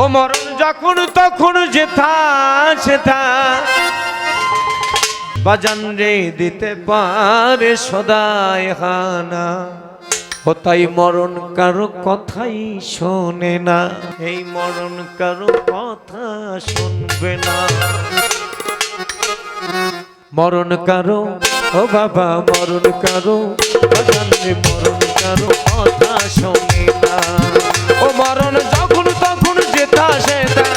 ও মরণ যখন তখন যেথা সেথা বাজান রে দিতে পারে সদাই হানা। ও তাই মরণ কারো কথাই শোনে না, এই মরণ কারো কথা শুনবে না। মরণ কারো ও বাবা মরণ কারো বাজান রে মরণ কারো কথা শোনে না। ও মরণ যখন তখন যেথা সেথা,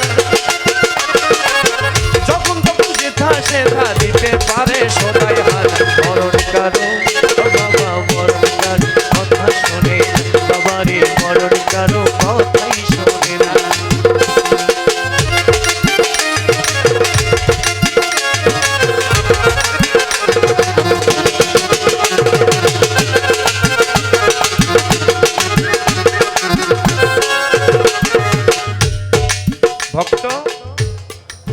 যখন তখন যেথা সেথা দিতে পারে সদাই হাত। মরণ কারো ও বাবা মরণ কারো কথা শোনে বাবারে, মরণ কারো কথাই শোনে না। ভক্ত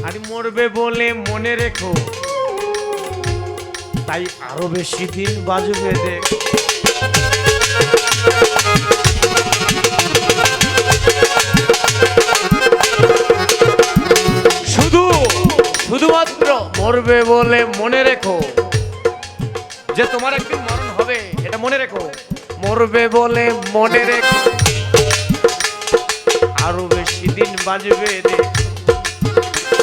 আর মরবে বলে মনে রেখো, তাই আরো বেশি দিন বাজবে দেখ। শুধুমাত্র মরবে বলে মনে রেখো যে তোমার একদিন মরণ হবে, এটা মনে রেখো। মরবে বলে মনে রেখো, আরো বেশি দিন বাজবে দেখ।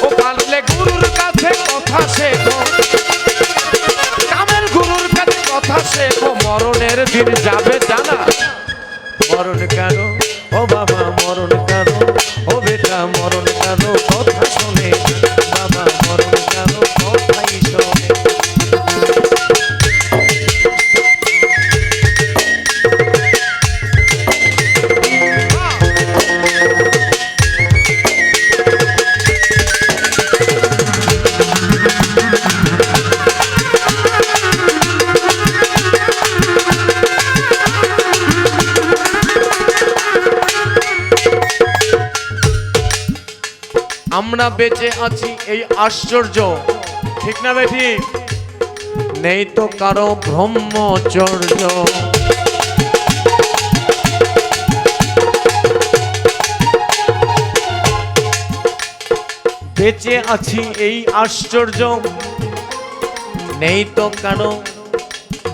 ও পারলে গুরুর কাছে কথা শেখো, কামের গুরুর কাছে কথা শেখো, মরণের দিন যাবে জানা। মরণ কারো ও বাবা মরণ কারো, ও বেটা মরণ কারো কথা শোনে বাবা, মরণ কারো কথাই শোনে। আমরা বেঁচে আছি এই আশ্চর্য, ঠিক না বেঠি? নেই তো কারো ব্রহ্মচর্য। বেঁচে আছি এই আশ্চর্য, নেই তো কারো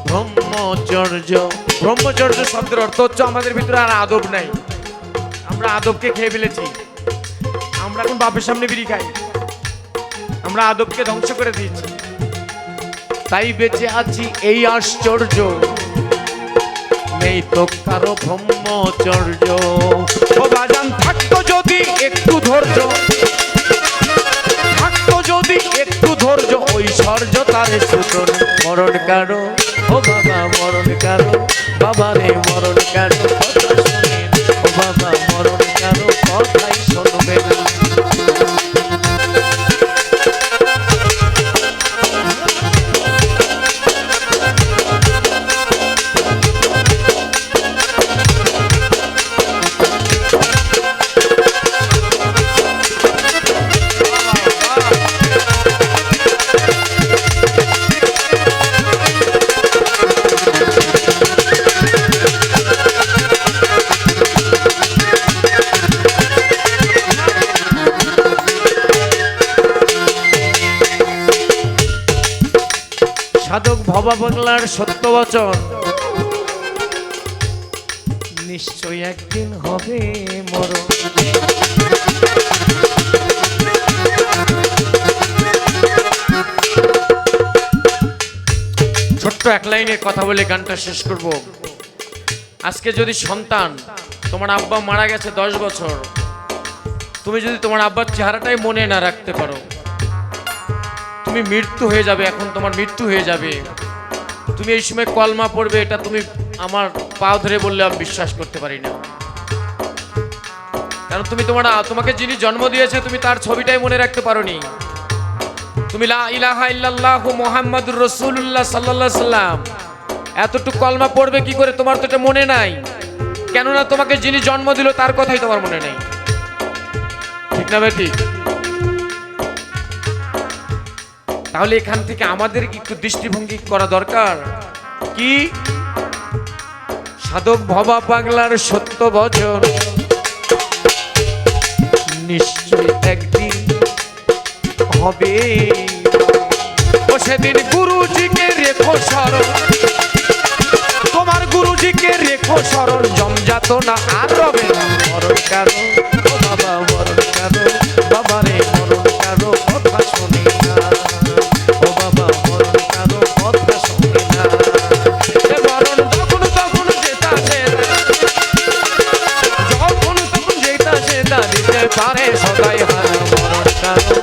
ব্রহ্মচর্য। ব্রহ্মচর্য শব্দের অর্থ হচ্ছে আমাদের ভিতরে আর আদব নাই, আমরা আদবকে খেয়ে ফেলেছি। আমরা এখন বাপের সামনে বিড়ি খাই, আমরা আদবকে ধ্বংস করে দিয়েছি, তাই বেঁচে আছি এই আশ্চর্য, নেই তো কারো ব্রহ্মচর্য। ও বাজান থাকতো যদি একটু ধৈর্য, থাকতো যদি একটু ধৈর্য, ঐশ্বর্য তারে সুতর। মরণ কারো ও বাবা মরণ কারো, বাবা রে মরণ কারো কথা শোনে, ও বাবা মরণ কারো কথাই শুনবে না। সাধক ভবা বাংলার সত্য বচন, নিশ্চয় একদিন হবে মরণ। ছোট্ট এক লাইনের কথা বলে গানটা শেষ করব। আজকে যদি সন্তান, তোমার আব্বা মারা গেছে 10 বছর, তুমি যদি তোমার আব্বার চেহারাটাই মনে না রাখতে পারো, তুমি মৃত্যু হয়ে যাবে, এখন তোমার মৃত্যু হয়ে যাবে, তুমি এই সময় কলমা পড়বে, এটা তুমি আমার পাও ধরে বললে আমি বিশ্বাস করতে পারি না। কারণ তুমি তোমাকে যিনি জন্ম দিয়েছে তুমি তার ছবিটাই মনে রাখতে পারোনি। তুমি লা ইলাহা ইল্লাল্লাহু মুহাম্মাদুর রাসূলুল্লাহ সাল্লাল্লাহু আলাইহি সাল্লাম এতটুকু কলমা পড়বে কি করে? তোমার তো এটা মনে নাই, কেননা তোমাকে যিনি জন্ম দিল তার কথাই তোমার মনে নেই, ঠিক না বেটি? তাহলে এখান থেকে আমাদের একটু দৃষ্টিভঙ্গি করা দরকার কি? সাধক ভবা পাগলার সত্য বচন, নিশ্চয় একদিন হবে। ও সেদিন গুরুজিকে রেখো স্মরণ, তোমার গুরুজিকে রেখো স্মরণ, জমজাত না আর রবে না মরণ কারো। ও বাবা মরণ কারো, বাবা রে মরণ কারো কথা শুনি না। ও বাবা মরণ কারো কথা শুনি না। এ মরণ যখন তখন যেটা সেটা, যখন তখন যেটা সেটা দিতে পারে সদাই হার মরণ কারো।